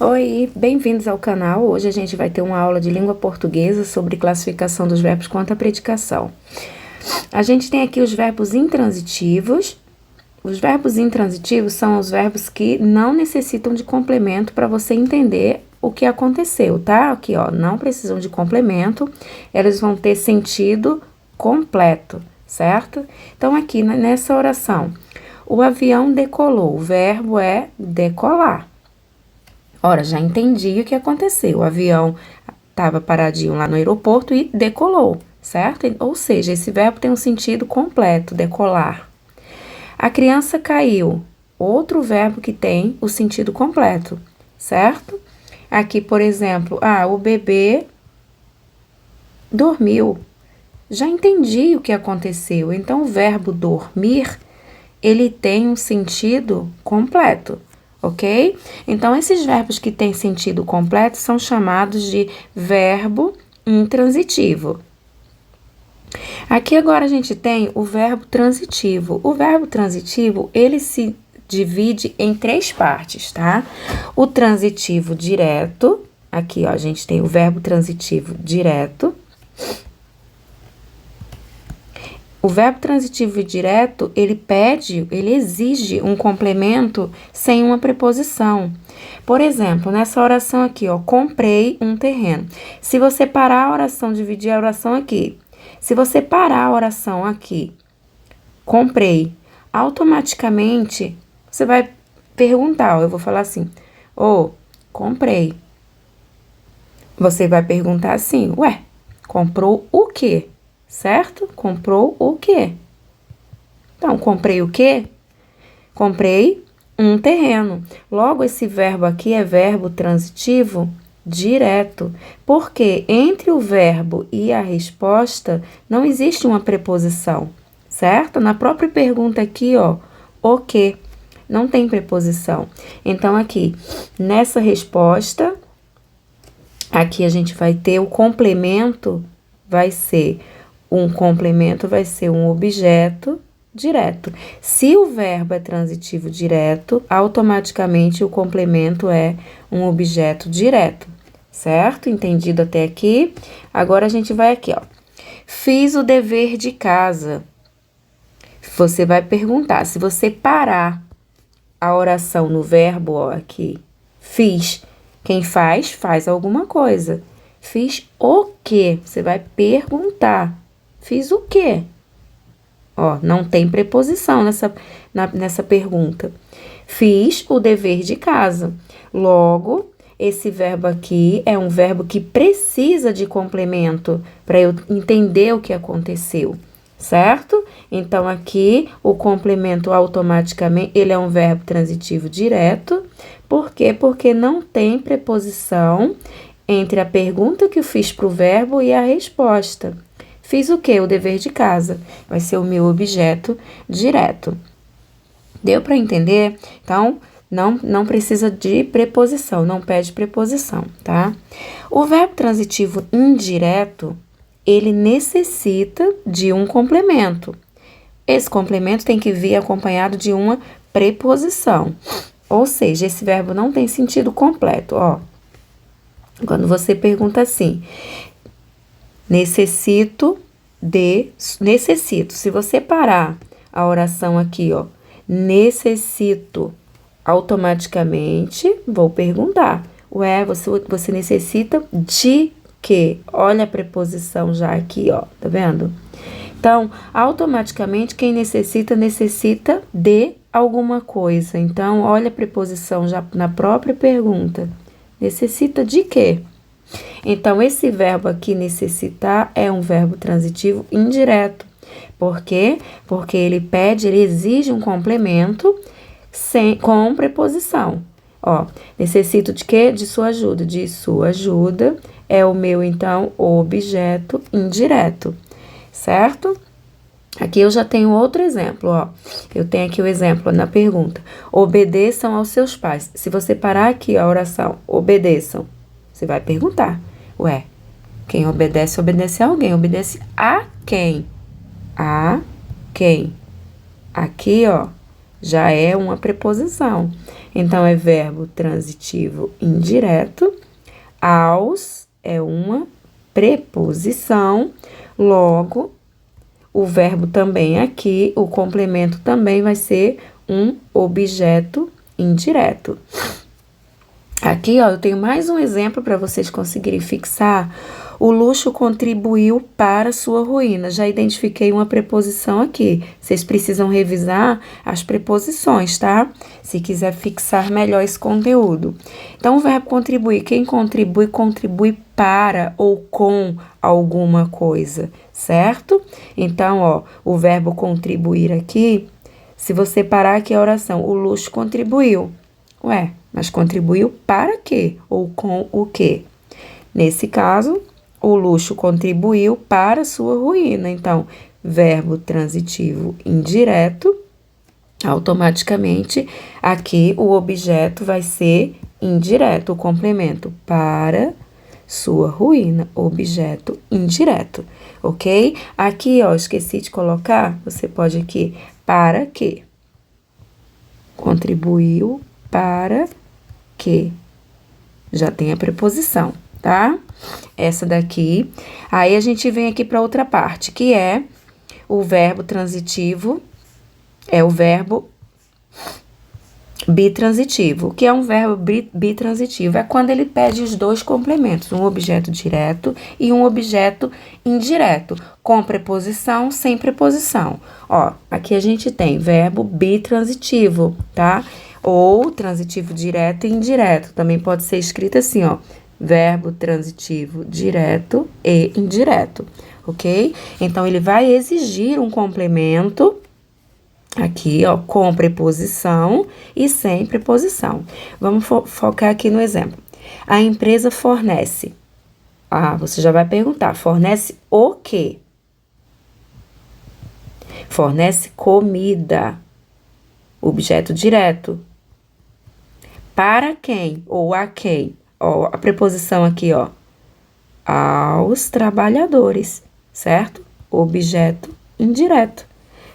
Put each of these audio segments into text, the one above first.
Oi, bem-vindos ao canal. Hoje a gente vai ter uma aula de língua portuguesa sobre classificação dos verbos quanto à predicação. A gente tem aqui os verbos intransitivos. Os verbos intransitivos são os verbos que não necessitam de complemento para você entender o que aconteceu, tá? Aqui, ó, não precisam de complemento, eles vão ter sentido completo, certo? Então, aqui nessa oração, o avião decolou, o verbo é decolar. Ora, já entendi o que aconteceu. O avião estava paradinho lá no aeroporto e decolou, certo? Ou seja, esse verbo tem um sentido completo, decolar. A criança caiu, outro verbo que tem o sentido completo, certo? Aqui, por exemplo, o bebê dormiu. Já entendi o que aconteceu. Então, o verbo dormir, ele tem um sentido completo. Ok? Então, esses verbos que têm sentido completo são chamados de verbo intransitivo. Aqui agora a gente tem o verbo transitivo. O verbo transitivo, ele se divide em 3 partes, tá? O transitivo direto, aqui ó, a gente tem o verbo transitivo direto. O verbo transitivo direto, ele exige um complemento sem uma preposição. Por exemplo, nessa oração aqui, ó, comprei um terreno. Se você parar a oração, dividir a oração aqui. Se você parar a oração aqui, comprei, automaticamente você vai perguntar, ó, eu vou falar assim, comprei. Você vai perguntar assim, ué, comprou o quê? Certo? Comprou o quê? Então, comprei o quê? Comprei um terreno. Logo, esse verbo aqui é verbo transitivo direto, porque entre o verbo e a resposta não existe uma preposição, certo? Na própria pergunta aqui, ó, o quê? Não tem preposição. Então, aqui, nessa resposta, aqui a gente vai ter o complemento, vai ser um objeto direto. Se o verbo é transitivo direto, automaticamente o complemento é um objeto direto, certo? Entendido até aqui? Agora a gente vai aqui, ó. Fiz o dever de casa. Você vai perguntar, se você parar a oração no verbo, ó, aqui, fiz. Quem faz alguma coisa. Fiz o quê? Você vai perguntar. Fiz o quê? Ó, não tem preposição nessa pergunta. Fiz o dever de casa. Logo, esse verbo aqui é um verbo que precisa de complemento para eu entender o que aconteceu, certo? Então, aqui, o complemento automaticamente, ele é um verbo transitivo direto. Por quê? Porque não tem preposição entre a pergunta que eu fiz para o verbo e a resposta. Fiz o quê? O dever de casa. Vai ser o meu objeto direto. Deu para entender? Então, não precisa de preposição, não pede preposição, tá? O verbo transitivo indireto, ele necessita de um complemento. Esse complemento tem que vir acompanhado de uma preposição. Ou seja, esse verbo não tem sentido completo, ó. Quando você pergunta assim, necessito. Se você parar a oração aqui, ó, necessito, automaticamente vou perguntar, ué, você necessita de quê? Olha a preposição já aqui, ó, tá vendo? Então, automaticamente, quem necessita de alguma coisa. Então, olha a preposição já na própria pergunta. Necessita de quê? Então, esse verbo aqui, necessitar, é um verbo transitivo indireto. Por quê? Porque ele exige um complemento com preposição. Ó, necessito de quê? De sua ajuda. De sua ajuda é o meu, então, objeto indireto, certo? Aqui eu já tenho outro exemplo, ó. Eu tenho aqui o exemplo na pergunta. Obedeçam aos seus pais. Se você parar aqui a oração, obedeçam, você vai perguntar. Ué, quem obedece a alguém. Obedece a quem? A quem? Aqui, ó, já é uma preposição. Então, é verbo transitivo indireto. Aos é uma preposição. Logo, o verbo também aqui, o complemento também vai ser um objeto indireto. Aqui, ó, eu tenho mais um exemplo para vocês conseguirem fixar. O luxo contribuiu para sua ruína. Já identifiquei uma preposição aqui. Vocês precisam revisar as preposições, tá? Se quiser fixar melhor esse conteúdo. Então, o verbo contribuir. Quem contribui, contribui para ou com alguma coisa, certo? Então, ó, o verbo contribuir aqui, se você parar aqui a oração, o luxo contribuiu. Ué, mas contribuiu para quê? Ou com o quê? Nesse caso, o luxo contribuiu para sua ruína. Então, verbo transitivo indireto, automaticamente, aqui o objeto vai ser indireto, o complemento para sua ruína, objeto indireto, ok? Aqui, ó, esqueci de colocar, você pode aqui, para quê? Contribuiu para que já tem a preposição, tá? Essa daqui. Aí a gente vem aqui para outra parte, que é o verbo transitivo, é o verbo bitransitivo. O que é um verbo bitransitivo? É quando ele pede os dois complementos, um objeto direto e um objeto indireto, com preposição, sem preposição. Ó, aqui a gente tem verbo bitransitivo, tá? Ou transitivo direto e indireto. Também pode ser escrito assim, ó. Verbo transitivo direto e indireto, ok? Então, ele vai exigir um complemento aqui, ó, com preposição e sem preposição. Vamos focar aqui no exemplo. A empresa fornece. Ah, você já vai perguntar, fornece o quê? Fornece comida. Objeto direto. Para quem ou a quem? Ó, a preposição aqui, ó. Aos trabalhadores, certo? Objeto indireto.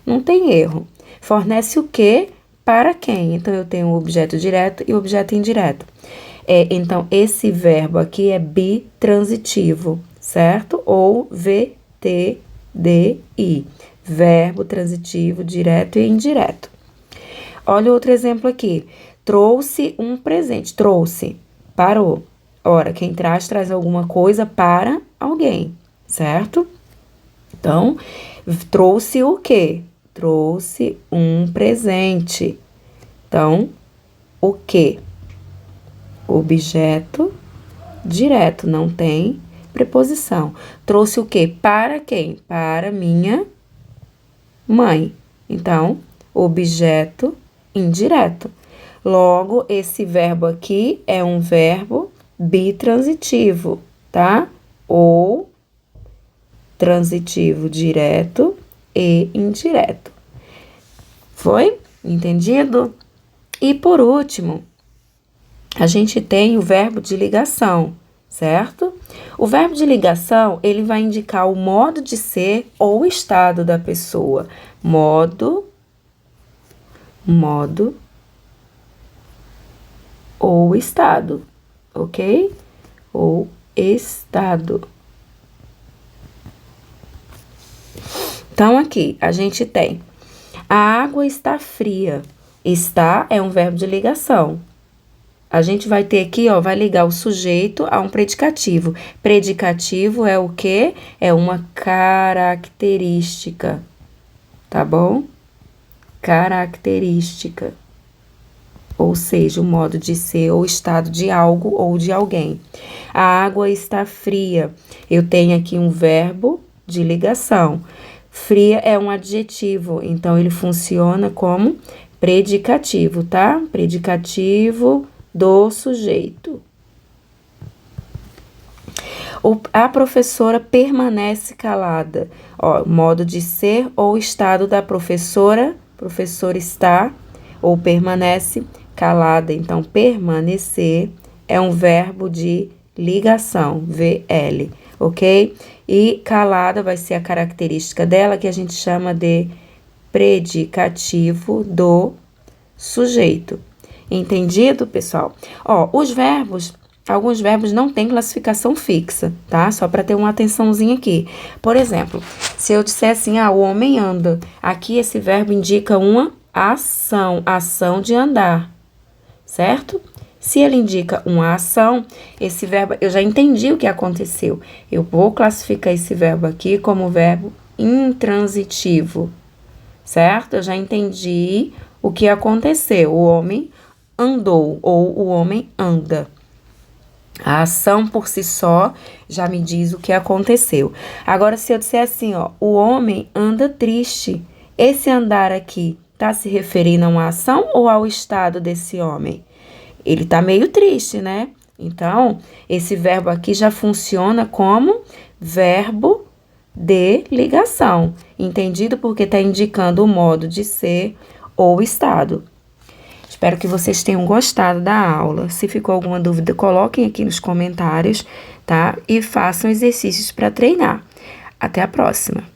Não tem erro. Fornece o quê? Para quem? Então, eu tenho o objeto direto e o objeto indireto. Então, esse verbo aqui é bitransitivo, certo? Ou VTDI. Verbo transitivo direto e indireto. Olha outro exemplo aqui. Trouxe um presente. Trouxe. Parou. Ora, quem traz alguma coisa para alguém, certo? Então, trouxe o quê? Trouxe um presente. Então, o quê? Objeto direto, não tem preposição. Trouxe o quê? Para quem? Para minha mãe. Então, objeto indireto. Logo, esse verbo aqui é um verbo bitransitivo, tá? Ou transitivo direto e indireto. Foi? Entendido? E por último, a gente tem o verbo de ligação, certo? O verbo de ligação, ele vai indicar o modo de ser ou o estado da pessoa. Modo ou estado, ok? Ou estado. Então, aqui, a gente tem a água está fria. Está é um verbo de ligação. A gente vai ter aqui, ó, vai ligar o sujeito a um predicativo. Predicativo é o quê? É uma característica, tá bom? Característica. Ou seja, o modo de ser ou estado de algo ou de alguém. A água está fria. Eu tenho aqui um verbo de ligação. Fria é um adjetivo, então ele funciona como predicativo, tá? Predicativo do sujeito. A professora permanece calada. Ó, modo de ser ou estado da professora. Professora está ou permanece calada. Então, permanecer é um verbo de ligação, VL, ok? E calada vai ser a característica dela, que a gente chama de predicativo do sujeito. Entendido, pessoal? Ó, alguns verbos não têm classificação fixa, tá? Só para ter uma atençãozinha aqui. Por exemplo, se eu disser assim, o homem anda. Aqui esse verbo indica uma ação de andar, certo? Se ele indica uma ação, esse verbo, eu já entendi o que aconteceu. Eu vou classificar esse verbo aqui como verbo intransitivo, certo? Eu já entendi o que aconteceu. O homem andou ou o homem anda. A ação por si só já me diz o que aconteceu. Agora, se eu disser assim, ó, o homem anda triste, esse andar aqui tá se referindo a uma ação ou ao estado desse homem? Ele tá meio triste, né? Então, esse verbo aqui já funciona como verbo de ligação. Entendido? Porque tá indicando o modo de ser ou estado. Espero que vocês tenham gostado da aula. Se ficou alguma dúvida, coloquem aqui nos comentários, tá? E façam exercícios para treinar. Até a próxima!